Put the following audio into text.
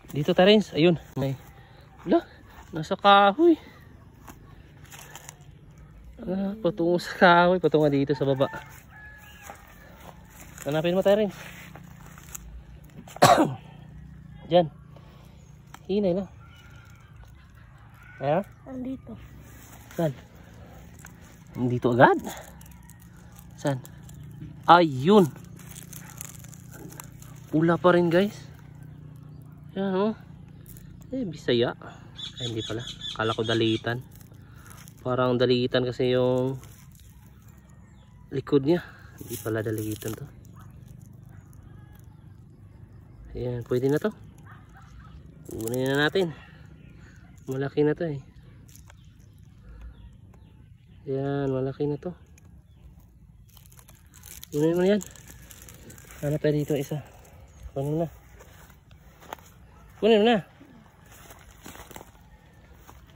Dito Terence, ayun. May, wala, nasa kahoy. Patungo sa kahoy, patungo dito sa baba. Hanapin mo Terence. Diyan. Hinay lang. Ayan. Andito. Saan? Dito agad. Saan? Ayun. Pula pa rin guys. Yan oh. Bisaya. Ay hindi pala. Kala ko dalitan. Parang dalitan kasi yung likod niya. Hindi pala dalitan to. Ayan, pwede na to. Kunin na natin. Malaki na to eh. Ayan, malaki na to. Kunin mo na yan. Hanap tayo dito isa. Kunin mo na. Kunin mo na.